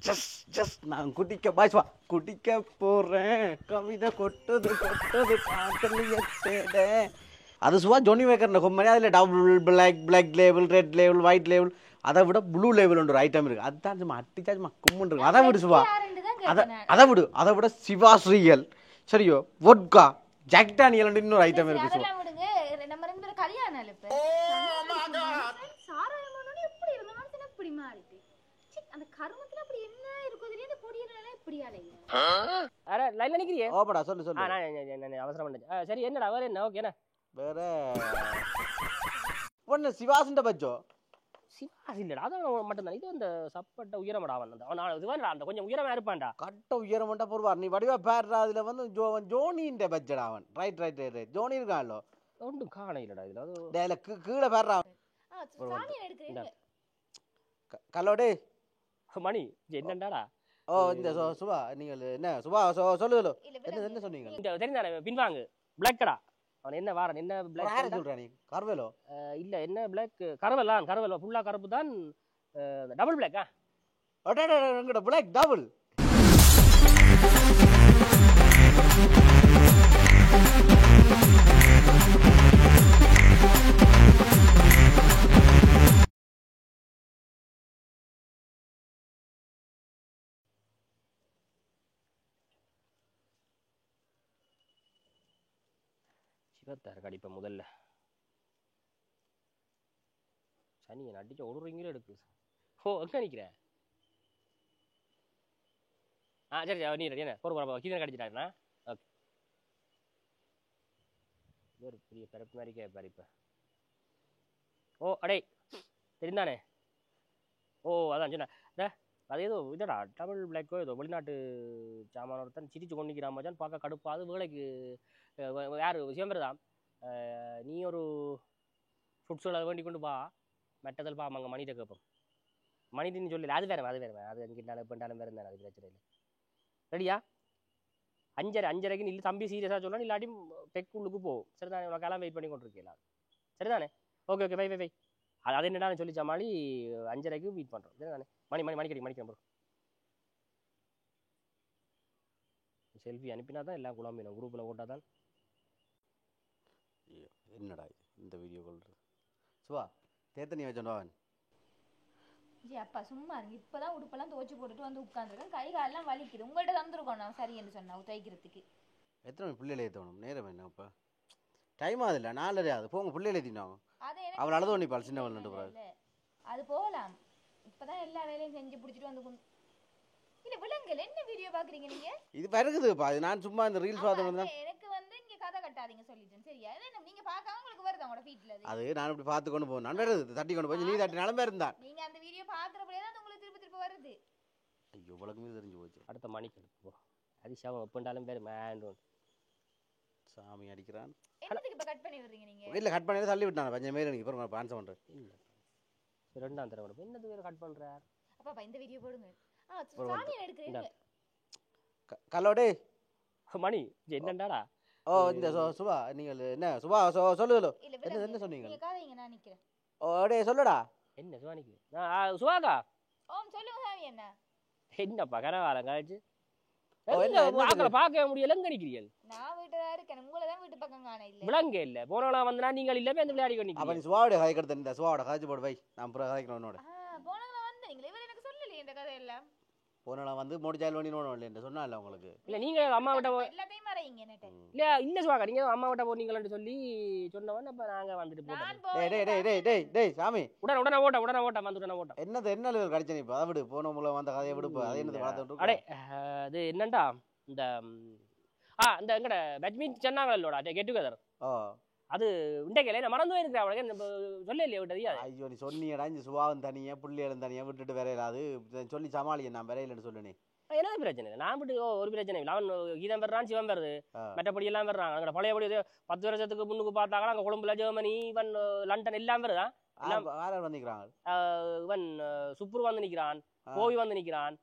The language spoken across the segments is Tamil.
ஜஸ்ட் நான் குடிக்க பாய்ஸ் வா குடிக்க போறேன் கவிதை கொட்டுது கொட்டுது காத்தலியத்தேட அது சும்மா ஜோனி மேக்கர் கொம்பனி அதில் double black label red label white label அதை விட ப்ளூ லேபிள் ஒரு ஐட்டம் இருக்கு அதுதான் சும்மா அட்டிச்சா சும்மா கும்மன் இருக்கு அதை விடு சுவா அதை விட சிவாஸ்ரீயல் சரியோ வோட்கா ஜாக் டானியல் இன்னொரு ஐட்டம் இருக்கு சுவா நம்ம ரெண்டு பேரும் கல்யாணம் இல்ல இப்படி மாறிட்டு அந்த கருமத்துல அப்படி என்ன இருக்கோ தெரியல இந்த பொடியனால இப்படி ஆலைங்க அட லைன்ல நிக்கிறியே ஓபடா சொல்லு நான் அவசரம் பண்ணேன் சரி என்னடா வேற என்ன ஓகேனா வேற ஒண்ணு சிவாசண்ட பச்சோ சிவாஸ் இல்லடா அது மட்டும் தான் இது அந்த சப்பட்ட உயரமடா அவன் இதுவான்டா அந்த கொஞ்சம் உயரமா இருப்பான்டா கட்ட உயரமண்டா போடுவார் நீ வடிவா பேர்றா அதுல வந்து ஜோனின்ற பட்ஜெட் அவன் ரைட் ஜோனி இருக்கான்லோ ஒன்றும் காண இல்லடா இதுல அது டேல கீழே பேர்றா சாமி எடுக்கறீங்க கல்லோடே மணி என்னண்டாடா ஓ இந்த சுபா நீங்க என்ன சுபா சொல்லுதோ என்ன சொன்னீங்க இந்த தெரிந்தானே பின்வாங்கு பிளாக்கடா அவன் என்ன வாரன் என்ன பிளாக் யார சொல்றா நீ கர்வேலோ இல்ல என்ன பிளாக் கரவலோ ஃபுல்லா கருப்பு தான் டபுள் பிளாக்கா அடடட எங்கட பிளாக் டபுள் சிவத்தார் கடிப்ப முதல்ல சனியன் அடிச்ச ஒரு ரிங்கில எடுக்கு ஓ எங்க நிக்கிற சரி நீ ரெடி என்ன போற கீழே கடிச்சிட்டாருண்ணா ஓகே ஒரு பெரிய பிறப்பு மாதிரி கேட்பாரு இப்ப ஓ அடே தெரிந்தானே ஓ அதான் சொன்ன அது ஏதோ இதடா டபுள் பிளாக்கோ ஏதோ வெளிநாட்டு சாமான ஒருத்தன் சிரிச்சு கொண்டு நிற்கிறான் மச்சான் பார்க்க கடுப்பா அது வேலைக்கு யார் சிவம்பரதான் நீ ஒரு ஃபுட்ஸோட அதை வேண்டி கொண்டு பா மெட்டதல் பா அங்கே மணிகிட்ட கேட்போம் மணின்னு சொல்லல அது வேறு அது அங்கிட்டாலும் எப்பண்டாலும் வேறு இருந்தாலும் அது பிரச்சனை இல்லை ரெடியா 5:30 இல்லை தம்பி சீரியஸாக சொல்லணும் இல்லாட்டி டெக்குள்ளுக்கு போகும் சரிதானே உனக்கெல்லாம் வெயிட் பண்ணி கொண்டு இருக்கேன் சரிதானே ஓகே வை அது என்னடான்னு சொல்லி சமாளி 5:30 வெயிட் பண்ணுறோம் சரிதானே மணிக்கிறேன் ப்ரோ செல்ஃபி அனுப்பினா தான் எல்லாம் குழம்பினோம் குரூப்பில் போட்டால் தான் என்னடா இந்த வீடியோ கொள்றது சுவா தேத்தனி வச்சோன் ஜி அப்பா சும்மா இருங்க இப்பதான் உடுப்பெல்லாம் துவச்சு போட்டுட்டு வந்து உட்காந்துருக்கேன் கை காலெல்லாம் வலிக்குது உங்கள்கிட்ட தந்துருக்கோம் நான் சரி என்று சொன்னா துவைக்கிறதுக்கு எத்தனை மணி பிள்ளைகளை ஏற்றணும் நேரம் என்ன இப்போ டைம் ஆகுது இல்லை 4:30 ஆகுது போங்க பிள்ளைகளை ஏற்றினாங்க அவள் அழுத ஒண்ணி பால் சின்னவள் நட்டு அது போகலாம் இப்பதான் எல்லா வேலையும் செஞ்சு பிடிச்சிட்டு வந்து இல்ல விலங்குல என்ன வீடியோ பாக்குறீங்க நீங்க இது வருகுதுப்பா இது நான் சும்மா இந்த ரீல்ஸ் பார்த்தோம் எனக்கு வந்து இங்க கதை கட்டாதீங்க சொல்லிட்டேன் சரியா நீங்க பார்க்காம உங்களுக்கு வருது உங்களோட ஃபீட்ல அது நான் இப்படி பார்த்து கொண்டு போவேன் நான் வருது தட்டி கொண்டு போய் நீ தட்டி நிலமே இருந்தா நீங்க அந்த வீடியோ பாக்குறப்பவே தான் உங்களுக்கு திருப்பி வருது ஐயோ உலகமே தெரிஞ்சு போச்சு அடுத்த மணிக்கு போ அதிஷாவும் எப்பண்டாலும் பேர் மேண்டோன் சாமி அடிக்கிறான் என்னத்துக்கு இப்ப கட் பண்ணி விடுறீங்க நீங்க இல்ல கட் பண்ணி தள்ளி விட்டானே பஞ்ச மேல எனக்கு இப்போ ஆன்சர் பண்றேன் இல்ல ரெண்டாம் தடவை என்னது வேற கட் பண்றார் அப்பா இந்த வீடியோ போடுங்க சாமி எடுக்கறீங்க கல்லோடே மணி என்னண்டாடா ஓ இந்த சுபா நீங்க என்ன சுபா சொல்லுதோ என்ன சொன்னீங்க நீங்க காதைங்க நான் நிக்கிறேன் ஓ டேய் சொல்லுடா என்ன சுவானிக்கு சுவாகா ஓம் சொல்லுங்க சாமி என்ன என்னப்பா கனவாலம் காய்ச்சி ஆக்களை பார்க்க முடியல எங்க நிக்கிறீர்கள் நான் வீட்டுல இருக்கேன் உங்களை தான் வீட்டு பக்கம் காண இல்ல விலங்கு இல்ல போனவனா வந்தனா நீங்கள் இல்ல வந்து விளையாடி கொண்டு அப்ப நீ சுவாவோட கதை கடத்த இந்த சுவாவோட காய்ச்சி போடு வை நான் அப்புறம் கதைக்கிறேன் உன்னோட போனவங்க வந்தீங்களே இவர் எனக்கு சொல்லலையே இந்த கதையெல்லாம் போனலாம் வந்து மோடிச்சால் பண்ணி நோடணும் இல்லை சொன்னா இல்ல உங்களுக்கு இல்ல நீங்க அம்மா விட்ட எல்லாத்தையும் மறைங்க நெட்ட இல்ல சுவாகா நீங்க அம்மா விட்ட போனீங்கன்னு சொல்லி சொன்னவன் அப்ப நாங்க வந்துட்டு போட்டோம் டேய் சாமி உடனே ஓட்ட வந்துட்டேன் ஓட்ட என்ன கடிச்ச நீ அதை விடு போனவங்கள வந்த கதையை விடுப்பு அதை என்னது பார்த்து அடே அது என்னண்டா இந்த இந்த எங்கட பேட்மிண்டன் சொன்னாங்களோட கெட் டுகெதர் அது இன்றைக்கு நான் மறந்து போயிருக்கிறேன் அவனுக்கு சொல்ல இல்லையா விட்டது ஐயோ நீ சொன்னியடா இந்த சுபாவம் தனியா புள்ளியலும் தனியா விட்டுட்டு வரையலாது சொல்லி சமாளிக்க நான் வரையிலன்னு சொல்லுனே என்னது பிரச்சனை நான் விட்டு ஒரு பிரச்சனை இல்லை அவன் கீதம் பெறான் சிவம் பெறுது மற்றபடி எல்லாம் பெறான் அங்கே பழையபடி 10 வருஷத்துக்கு முன்னுக்கு பார்த்தாங்கன்னா அங்கே கொழும்புல ஜெர்மனி இவன் லண்டன் எல்லாம் வருதா இவன் சுப்ரு வந்து நிற்கிறான் கோவி வந்து நிற்கிறான்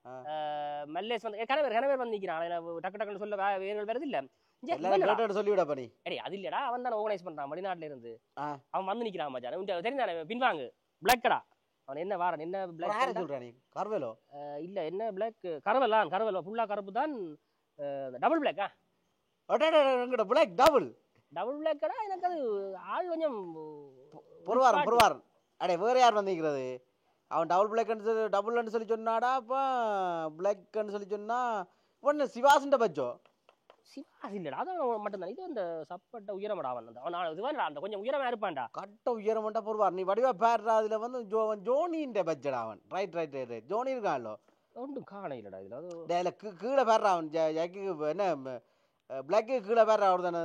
மல்லேஷ் வந்து கணவர் வந்து நிற்கிறான் டக்கு டக்குன்னு சொல்ல வேறு வருது இல்லை அது இல்லடா அவன் தானே ஆர்கனைஸ் பண்றான் வெளிநாட்டுல இருந்து அவன் வந்து நிக்கிறான் மச்சான் தெரிந்தானே பின்வாங்கு பிளாக்கடா அவன் என்ன வாரன் என்ன யாரை பிளாக் சொல்ற நீ கர்வேலோ இல்ல என்ன பிளாக் கரவல் ஃபுல்லா கருப்பு தான் டபுள் பிளாக்கா எங்கட பிளாக் டபுள் டபுள் பிளாக்கடா எனக்கு அது ஆள் கொஞ்சம் பொறுவாரன் அடே வேற யார் வந்திருக்கிறது அவன் டபுள்னு சொல்லி சொன்னாடா அப்போ பிளாக்னு சொல்லி சொன்னா ஒன்று சிவாசண்ட பச்சோ சிவாஸ் இல்லடா அதான் மட்டும்தான் இது அந்த சப்பட்ட உயரமடா அவன் இதுவான் அந்த கொஞ்சம் உயரமா இருப்பான்டா கட்ட உயரமாட்டா பொறுவார் நீ வடிவா பேர்றா அதுல வந்து ஜோனின்ற பட்ஜெட் அவன் ரைட் ஜோனி இருக்கான்லோ ஒன்றும் காண இல்லடா இதுல அது டேல கீழே பேர்றா அவன் என்ன பிளாக்கு கீழே பேர்றா அவர் தானே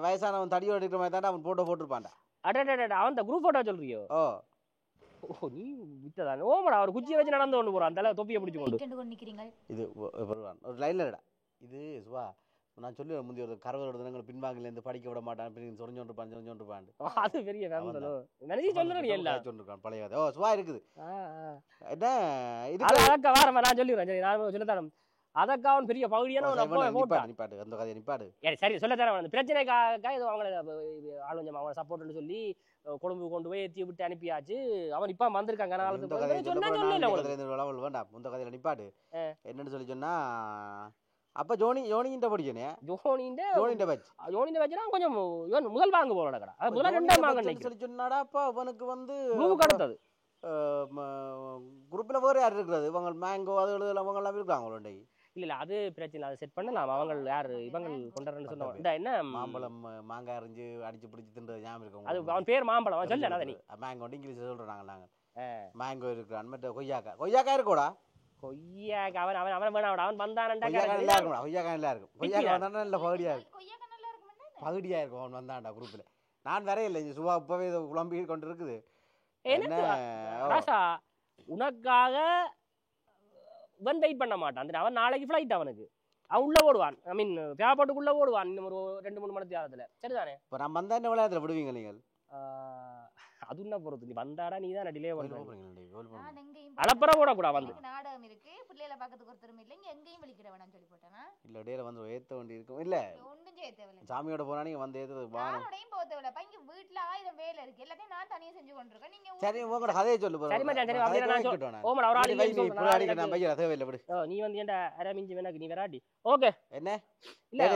வயசானவன் தடியோடு இருக்கிற மாதிரி தானே அவன் போட்டிருப்பான்டா அடடா அவன் இந்த குரூப் போட்டோ சொல்றியோ ஓ ஓ நீ வித்ததான் ஓமடா அவர் குச்சியை வச்சு நடந்து கொண்டு போறான் அந்த தொப்பியை பிடிச்சு கொண்டு கொண்டு நிக்கிறீங்க இது பொறுவான் ஒரு லைன்ல இல்லடா இது சுவா நான் சொல்லி முந்தி ஒரு கரவரோட தினங்கள் பின்பாங்கிலேருந்து படிக்க விட மாட்டான் பின் சொரிஞ்சோன்றுப்பான் அது பெரிய நினைச்சு சொல்லுறேன் எல்லாம் சொல்லிருக்கான் பழைய ஓ சுவா இருக்குது என்ன அதக்கா வாரமா நான் சொல்லிடுறேன் சரி நான் சொல்லத்தான் அதக்கா அவன் பெரிய பகுதியான நிப்பாட்டு அந்த கதையை நிப்பாடு சரி சொல்லத்தானே அந்த பிரச்சனைக்காக ஏதோ அவங்கள ஆள் கொஞ்சம் அவங்கள சப்போர்ட்னு சொல்லி கொழும்பு கொண்டு போய் ஏற்றி விட்டு அனுப்பியாச்சு அவன் இப்ப வந்திருக்காங்க வேண்டாம் முந்த கதையில நிப்பாடு என்னன்னு சொல்லி சொன்னா அப்ப ஜோனிகிட்ட படிக்கனே ஜோனிகிட்ட வச்சுனா கொஞ்சம் முதல் வாங்க போறோம் கடை முதல்ல ரெண்டாம் வாங்க சொல்லி சொன்னாடா அப்ப அவனுக்கு வந்து அடுத்தது குரூப்ல வேற யார் இருக்கிறது இவங்க மேங்கோ அது அவங்க எல்லாம் இருக்காங்க இல்ல அது பிரச்சனை அதை செட் பண்ணலாம் அவங்க யாரு இவங்க கொண்டாடுறேன்னு சொன்னாங்க என்ன மாம்பழம் மாங்காய் அரிஞ்சு அடிச்சு பிடிச்சி தின்றது ஞாபகம் இருக்கும் அது அவன் பேர் மாம்பழம் அவன் சொல்ல நீ மேங்கோ இங்கிலீஷ் சொல்றாங்க நாங்க மேங்கோ இருக்கிறான் மற்ற கொய்யாக்கா இருக்கோடா கொய்யாக்கா அவன் அவன் அவன் வேணாம் அவன் வந்தானண்டா நல்லா இருக்கும் கொய்யாக்கா நல்லா இருக்கும் கொய்யாக்கா வந்தானே நல்ல பகுடியா இருக்கும் அவன் வந்தான்டா குரூப்ல நான் வேற இல்லை இங்க சுவா இப்பவே குழம்பி கொண்டு இருக்குது உனக்காக வெயிட் பண்ண மாட்டான் அவன் நாளைக்கு ஃபிளைட் அவனுக்கு அவன் உள்ள ஓடுவான் ஐ மீன் பேப்பட்டுக்குள்ள ஓடுவான் இன்னும் ஒரு 2-3 மணி நேரத்துல சரிதானே இப்போ நம்ம வந்தா என்ன விளையாட்டுல விடுவீங்க நீங்கள் அது என்ன பொறுத்து நீ வந்தாடா நீ தான் டிலே பண்ணுவீங்க அலப்பற போடக்கூடாது வந்து நாடகம் இருக்கு பிள்ளைகளை பார்க்கறதுக்கு ஒருத்தரும் இல்லை இங்க எங்கேயும் விழிக்கிற வேணாம்னு சொல்லி போட்டேனா இல்ல டேல வந்து ஏத்த வேண்டி இருக்கும் இல்ல ஒண்ணும் செய்ய தேவையில்லை சாமியோட போனா நீங்க வந்து ஏத்துறது நானோடையும் போக தேவையில்லை இங்க வீட்டுல 1000 வேலை இருக்கு எல்லாத்தையும் நான் தனியா செஞ்சு கொண்டிருக்கேன் நீங்க சரி உங்களோட கதையை சொல்லு போறோம் சரி மச்சான் சரி அப்படியே நான் சொல்றேன் ஓமடா ஒரு ஆளு நீ புராடி நான் பையல தேவையில்லை விடு நீ வந்து ஏண்டா அரமிஞ்சி வேணாக்கு நீ வராடி ஓகே என்ன இல்ல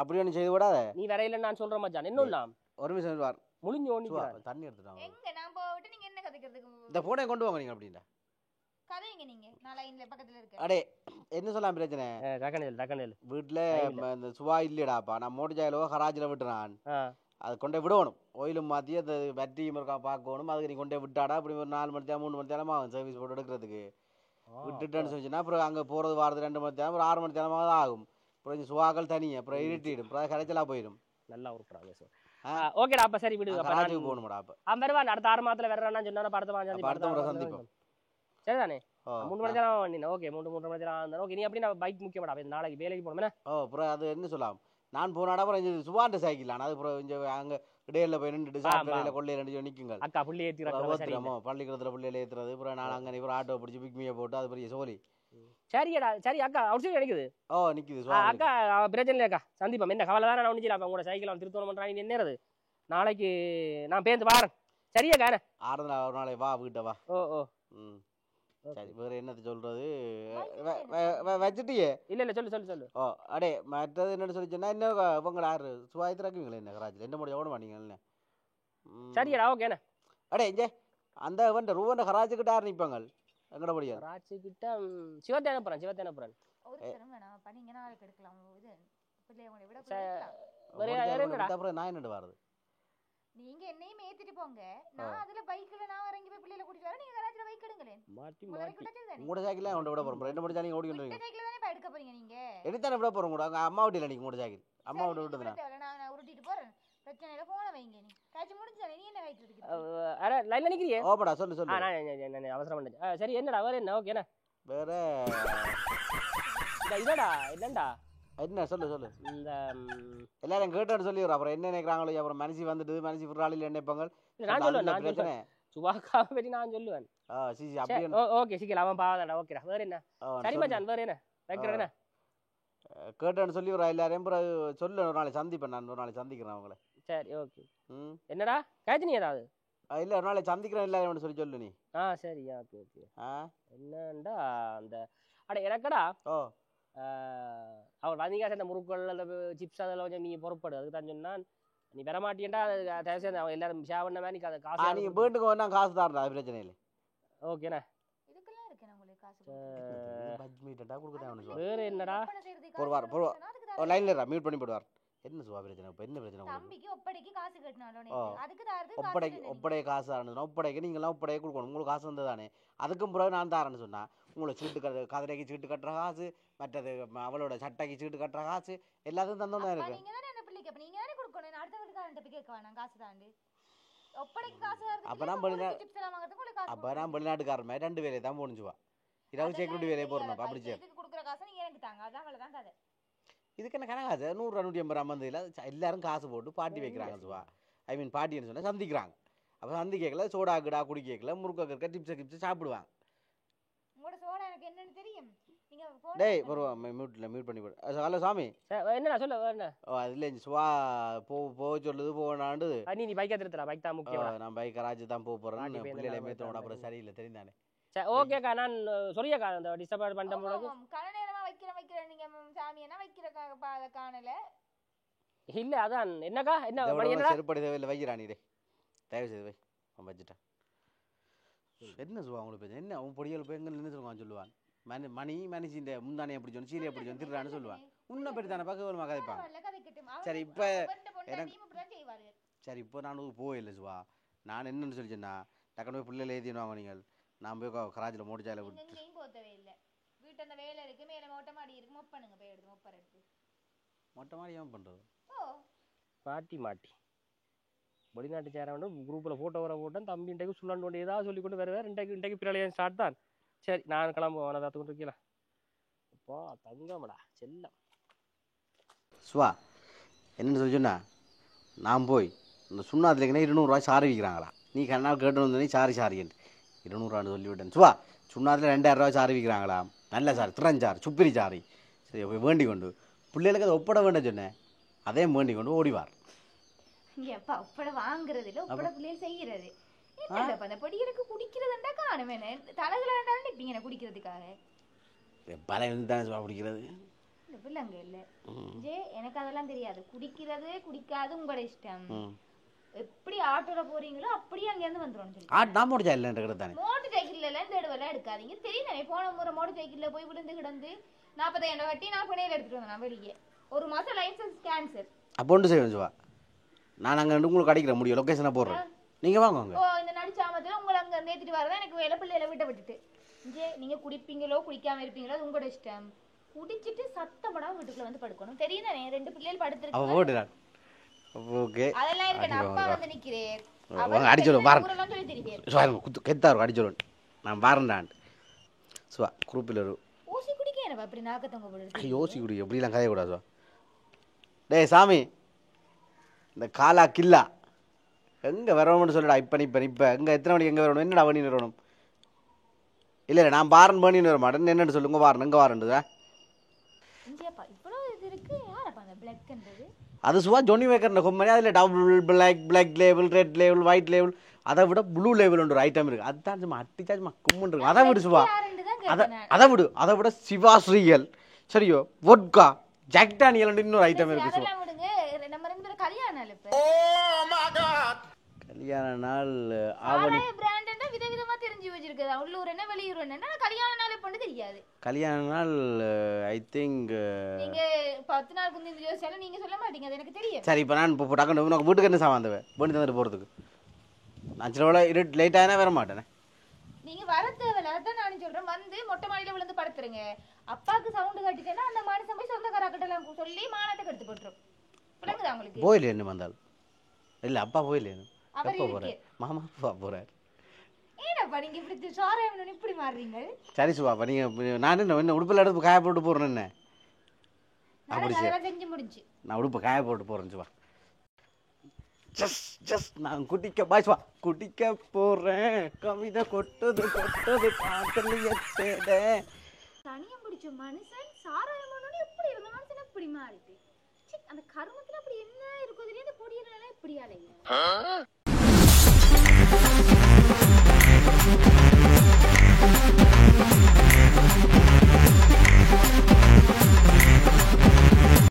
அப்படி ஒண்ணு செய்து விடாத நீ வரையில நான் சொல்றேன் மச்சான் என்ன இல்ல ஒரு நிமிஷம் சொல்வார் முழிஞ்சு ஓடிக்கிறான் தண்ணி எடுத்துட்டாங்க எங்க நான் போவிட்டு நீங்க என்ன கதைக்கிறதுக்கு இந்த போனை கொண்டு வாங்க நீங்க அப்படினா கதைங்க நீங்க நான் லைன்ல பக்கத்துல இருக்கேன் அடே என்ன சொல்லலாம் பிரச்சனை ரகனேல் வீட்ல இந்த சுவா இல்லடாப்பா நான் மோட்டர்ஜாயிலோ கராஜில விட்டுறான் அது கொண்டே விடணும் ஆயிலும் மாத்தி அந்த பேட்டரியும் இருக்கா பார்க்கணும் அதுக்கு நீ கொண்டே விட்டாடா அப்படி ஒரு 4 மணி நேரம் 3 மணி நேரமா சர்வீஸ் போட்டு எடுக்கிறதுக்கு விட்டுட்டேன்னு சொல்லிச்சுன்னா அப்புறம் அங்கே போகிறது வாரது 2 மணி நேரம் ஒரு 6 மணி நேரமாக தான் ஆகும் அப்புறம் சுவாக்கள் தனி அப்புறம் இருட்டிடும் அப்புறம் கரைச்சலாக போயிடும் நல்லா உருட்டுறாங்க சார் ஓகேடா அப்போ சரி விடு கராஜுக்கு போகணும்டா அப்போ வருவான் அடுத்த 6 மாதத்துல வர்றான்னு சொன்னா அடுத்த முறை சந்திப்போம் சரிதானே 3 மணி நேரம் வந்தீங்க ஓகே 3 மணி நேரம் ஓகே நீ அப்படி நான் பைக் முக்கியமாடா நாளைக்கு வேலைக்கு போகணுமே அப்புறம் அது என்ன சொல்லலாம் நான் போனாடா அப்புறம் சுவாண்ட சைக்கிள் அது அப்புறம் இங்கே அங்கே இடையில போய் நின்றுட்டு சாப்பிட்டு கொள்ளையில நிற்குங்க அக்கா புள்ளி ஏற்றிடுறாங்க பள்ளிக்கூடத்தில் பிள்ளையில ஏற்றுறது அப்புறம் நான் அங்கே அப்புறம் ஆட்டோ பிடிச்சி பிக்மியை போட்டு அது பெரிய சோலி சரிடா சரி அக்கா அவுட் சைடு நிக்குது நிக்குது அக்கா பிரச்சனை இல்லை அக்கா சந்திப்போம் என்ன கவலை தானே நான் ஒன்றும் உங்களோட சைக்கிள் அவன் திருத்தணும் பண்ணுறாங்க என்னது நாளைக்கு நான் பேருந்து வாரேன் சரியா கார ஆறுதல் ஒரு நாளைக்கு வா வீட்டை வா ஓ சரி வேற என்னது சொல்றது வச்சுட்டியே இல்ல சொல்லு அடே மற்றது என்னன்னு சொல்லி சொன்னா இன்னும் உங்களை யாரு சுவாயத்து இருக்குங்களே என்ன கராஜில் என்ன முடியும் ஓட மாட்டீங்கல்ல சரிடா ஓகேண்ணே அடே இங்கே அந்த ரூவண்ட கராஜுக்கிட்ட யார் நிற்பாங்க எங்கட முடியாது கராஜிக்கிட்ட சிவத்தை அனுப்புறேன் அப்புறம் நான் என்னட்டு வரது நீங்க என்னையும் ஏத்திட்டு போங்க நான் அதுல பைக்ல நான் இறங்கி போய் பிள்ளைகளை கூட்டிட்டு வரேன் நீங்க கராஜில பைக் எடுங்களே உங்களோட சைக்கிள் என்ன விட போறோம் என்ன முடிஞ்சா நீங்க ஓடிட்டு இருக்கீங்க சைக்கிள் தானே எடுக்க போறீங்க நீங்க எடுத்தானே விட போறோம் கூட அங்க அம்மா வீட்டுல நீங்க உங்களோட சைக்கிள் அம்மா வீட்டு விட்டுதுனா நான் உருட்டிட்டு போறேன் பிரச்சனை இல்ல போன வைங்க நீ காட்சி முடிஞ்சா நீ என்ன கைட்டு இருக்கு அட லைன்ல நிக்கிறியே ஓபடா சொல்லு நான் அவசரம் பண்ணேன் சரி என்னடா வேற என்ன ஓகேனா வேற இதடா என்னடா என்ன சொல்லு இந்த எல்லாரும் கேட்டான்னு சொல்லிடுறோம் அப்புறம் என்ன நினைக்கிறாங்களோ அப்புறம் மனசு வந்துட்டு மனசு விடுறாளில் நினைப்பாங்க நான் சொல்லுவேன் சுபாக்கா பற்றி நான் சொல்லுவேன் ஓகே சீக்கிரம் அவன் பாவாதான்டா ஓகேடா வேற என்ன சரி மச்சான் வேற என்ன வைக்கிறேன் என்ன கேட்டான்னு சொல்லி ஒரு எல்லாரையும் சொல்லு ஒரு நாளைக்கு சந்திப்பேன் நான் ஒரு நாளைக்கு சந்திக்கிறேன் அவங்கள சரி ஓகே என்னடா கேட்சனி ஏதாவது இல்லை ஒரு நாளை சந்திக்கிறேன் இல்லை சொல்லி சொல்லு நீ. சரி ஓகே ஓகே. ஆ என்னண்டா அந்த அட எனக்கடா ஓ அவன் ரஜினிகாந்த் அந்த முறுக்கள் அந்த சிப்ஸ் அதெல்லாம் கொஞ்சம் நீ பொறுப்படு. அதுக்கு தான் சொன்னான் நீ வரமாட்டியண்டா தயவு செய்து அவன் எல்லாரும் ஷேர் பண்ண மாதிரி நீ அதை காசு நீங்கள் வீட்டுக்கு வந்தால் காசு தான்டா, அது பிரச்சனை இல்லை. ஓகேண்ணா. இதுக்கெல்லாம் இருக்கேன் உங்களுக்கு காசு பஜ்மீட்டா கொடுக்குறேன் அவனுக்கு. வேறு என்னடா ஒரு வாரம் ஒரு லைனில் மியூட் பண்ணி போடுவார். என்ன சுவா பிரச்சனை இப்போ என்ன பிரச்சனை உங்களுக்கு? தம்பிக்கு ஒப்படைக்கு காசு கட்டினாலும் ஓ. அதுக்கு தாரது ஒப்படை காசு ஆரணுதுன்னா ஒப்படைக்கு நீங்களாம் ஒப்படையை கொடுக்கணும். உங்களுக்கு காசு வந்து தானே. அதுக்கும் பிறகு நான் தாரேன்னு சொன்னேன். உங்களை சீட்டு கதிரைக்கு சீட்டு கட்டுற காசு, மற்றது அவளோட சட்டைக்கு சீட்டு கட்டுற காசு எல்லாத்தையும் தந்தோன்னா இருக்கு. நீங்க தானே என்ன பிள்ளைக்கு அப்ப நீங்க தானே கொடுக்கணும். அடுத்த வீட்டுக்காரன்ட்ட போய் கேட்க வேணாம் காசு தாண்டி. ஒப்படைக்கு காசு அப்போ நான் வெளிநாட்டுக்காரன் மாதிரி 2 வேலையை தான் போணுச்சுவா. இரவு செக்யூரிட்டி வேலையை போடணும். அப்படி சரி இதுக்கு கொடுக்குற காசை நீங்க எனக்கு தாங்க. அதான் அவ்வளவுதான் கதை. இதுக்கு என்ன கணக்காது 100 150 மந்தியில் எல்லாரும் காசு போட்டு பாட்டி வைக்கிறாங்க சுவா. ஐ மீன் பாட்டின்னு சொன்னால் சந்திக்கிறாங்க. அப்போ சந்தி கேட்கல சோடா கிடா குடி கேட்கல முறுக்க கிருக்க டிப்ஸை சாப்பிடுவாங்க. உங்களோட சோடா எனக்கு என்னன்னு தெரியும். நீங்க டேய் மியூட் பண்ணி போடு. ஹலோ சாமி என்ன சொல்ல என்ன அதில் சுவா போக சொல்லுது போனாண்டு. நீ பைக் எடுத்துடா. பைக் தான் முக்கியம். நான் பைக் ராஜ் தான் போக போகிறேன். பிள்ளைகளை மேத்தோட அப்புறம் சரியில்லை தெரிந்தானே. சரி ஓகேக்கா. நான் சொல்லியக்கா அந்த டிஸ்டர்ப் பண்ண முடியாது. கன நேரமா வைக்கிறேன் நீங்க சாமி என்ன வைக்கிற காணல இல்ல. அதான் என்னக்கா என்ன செருப்படி தேவையில்லை வைக்கிறான். நீ தயவு செய்து வை அவன் வச்சுட்டான். என்ன சுவா உங்களுக்கு பேச என்ன அவன் பொடியல் போய் எங்கே நின்று சொல்லுவான் சொல்லுவான். மணி மனுஷின் முந்தானே எப்படி சொன்ன சீலை எப்படி சொன்ன திருடான்னு சொல்லுவான். உன்னை பற்றி தானே பக்கவலமாக கதைப்பாங்க. சரி இப்போ சரி இப்போ நான் போயில்லை சுவா. நான் என்னன்னு சொல்லிச்சேன்னா டக்குனு போய் பிள்ளைகளை ஏற்றிடுவாங்க. நீங்கள் நான் போய் கராஜில் மோடிச்சால விட்டு போத்தவே இல்லை. வீட்டு அந்த வேலை இருக்கு மேலே மொட்டை மாடி இருக்கு. மொப்பனுங்க போய் எடுத்து மொப்பர் எடுத்து மொட்டை மாடி ஏன் பண்ணுறது மாட்டி வெளிநாட்டு சேர வேண்டும். குரூப்பில் ஃபோட்டோ வர போட்டேன். தம்பி இன்றைக்கு சுண்ணாண்டு கொண்டு ஏதாவது சொல்லிக்கொண்டு வேறு இன்றைக்கு பிள்ளைய ஸ்டார்ட் தான். சரி நான் கிளம்புவேன். நான் பார்த்து கொண்டு இருக்கீங்களா இப்போ தங்கமடா செல்லம் சுவா. என்னென்னு சொல்லி சொன்னா நான் போய் இந்த சுண்ணாத்துலேங்கன்னா 200 ரூபாய் சாரி விற்கிறாங்களா. நீ கண்ணால் கேட்டு வந்தோடனே சாரின்னு 200 சொல்லிவிட்டேன். சுவா சுண்ணாத்தில் 2000 ரூபாய் சாரி விற்கிறாங்களா. நல்ல சாரி திறஞ்சார் சுப்பிரி சாரி. சரி போய் வேண்டி கொண்டு பிள்ளைகளுக்கு அதை ஒப்பட வேண்டாம் சொன்னேன். அதே வேண்டி கொண்டு ஓடிவார். அப்பா ஒப்பட வாங்குறது இல்லை ஒப்பட பிள்ளைகள் செய்கிறது. அந்த பொடிகளுக்கு குடிக்கிறதுண்டா காணுமே தலைகளாண்டாலும் நிற்பீங்க குடிக்கிறதுக்காக. பல வந்து தானே சுவா குடிக்கிறது இந்த பிள்ளைங்க இல்லை ஜே எனக்கு அதெல்லாம் தெரியாது. குடிக்கிறது குடிக்காது உங்களோட இஷ்டம். எப்படி ஆட்டோல போறீங்களோ அப்படியே அங்கேருந்து வந்துடும் சொல்லி நான் மோட்டர் சைக்கிள் தானே. மோட்டர் சைக்கிள்ல எல்லாம் இந்த இடவெல்லாம் எடுக்காதீங்க. தெரியுதானே போன முறை மோட்டர் சைக்கிள்ல போய் விழுந்து கிடந்து 40,000 கட்டி நான் பிணையில எடுத்துட்டு வந்தேன். வெளியே 1 மாசம் லைசன்ஸ் கேன்சல். அப்போ ஒன்று செய்வேன் சுவா. நான் அங்கே உங்களுக்கு அடிக்கிற முடியும் லொக்கேஷனை போடுறேன். நீங்கள் வாங்க ஓ இந்த நடிச்சாமத்தில் உங்களை அங்கே நேற்றிட்டு வரதான் எனக்கு வேலை பிள்ளையில விட்ட விட்டுட்டு இங்கே நீங்கள் குடிப்பீங்களோ குடிக்காம இருப்பீங்களோ அது உங்களோட இஷ்டம். குடிச்சிட்டு சத்தப்படாம வீட்டுக்குள்ள வந்து படுக்கணும். தெரியுதானே 2 பிள்ளைகள் படுத்துருக்கு. ஓகே அதெல்லாம் இருக்கு. அப்பா வந்து நிக்கிறேன் அடிச்சோம் கெத்தாரு அடிச்சோம் நான் பாருண்டான் சுவா குரூப்பில் ஒரு ஊசி குடிக்க என்ன அப்படி நாக்கத்தவங்க போடுறது. யோசி குடி எப்படிலாம் கதையக்கூடாது சுவா. டேய் சாமி இந்த காலா கில்லா எங்கே வரணும்னு சொல்லடா. இப்போ எங்கே எத்தனை மணிக்கு எங்கே வரணும் என்னடா பண்ணி வரணும். இல்லை நான் பாரன் பண்ணின்னு வர மாட்டேன். என்னென்னு சொல்லுங்க வாரன் எங்கே வாரண்டுதா இவ்வளோ இது இருக்கு. யாரப்பா அந்த பிளாக்ன்றது அது சுவா ஜொனி மேக்கர் கொம்பனி. அதில் double black label red label white label அதை விட ப்ளூ லேபிள் ஒரு ஐட்டம் இருக்குது. அதுதான் சும்மா அட்டிச்சா சும்மா கும்முன்னு இருக்கும். அதை விடு சுவா. அதை விட சிவா ஸ்ரீயல் சரியோ வோட்கா ஜாக் டானியல் இன்னொரு ஐட்டம் இருக்குது சுவா. கல்யாண நாள் ஆவணி விதவிதமா தெரிஞ்சு வச்சிருக்கா. உள்ளூர் என்ன வெளியூர் என்ன கல்யாண நாள் எப்பன்னு தெரியாது. கல்யாண நாள் ஐ திங்க் நீங்க 10 நாள் முந்தி யோசிச்சாலும் நீங்க சொல்ல மாட்டீங்க. அது எனக்கு தெரியும். சரி இப்போ நான் இப்போ டக்குனு உனக்கு வீட்டுக்கு என்ன சாமான் தேவை வேண்டி தந்துட்டு போகிறதுக்கு. நான் சில வேலை இருட்டு லேட் ஆகினா வர மாட்டேனே. நீங்க வர தேவையில்ல. அதான் நான் சொல்றேன். வந்து மொட்டை மாடியில விழுந்து படுத்துருங்க. அப்பாவுக்கு சவுண்டு கட்டிட்டேன்னா அந்த மனுஷன் போய் சொந்தக்காரக்கிட்ட சொல்லி மானத்தை கெடுத்து போட்டுரும். விளங்குதா உங்களுக்கு? போயில என்ன வந்தால் இல்லை அப்பா போயில அவர் எப்போ போகிறார் மாமா அப்பா போகிறார். ஏனப்பா நீங்க இப்படி சாராயம்னு இப்படி மாறுறீங்க? சரி சுவாப்பா நீங்கள் நான் என்ன உடுப்பில் எடுத்து காய போட்டு போடுறேன். என்ன அப்படி செஞ்சு முடிஞ்சு நான் உடுப்பு காய போட்டு போகிறேன் சுவா. ஜஸ்ட் நான் குடிக்க பாய்ஸ்வா குடிக்க போகிறேன். கவிதை கொட்டது காத்தலிய தனியம் பிடிச்ச மனுஷன் சாராயம் எப்படி இருந்த மனுஷன் எப்படி மாறிட்டு அந்த கருமத்துல அப்படி என்ன இருக்கும். இந்த பொடியெல்லாம் இப்படி அலைங்க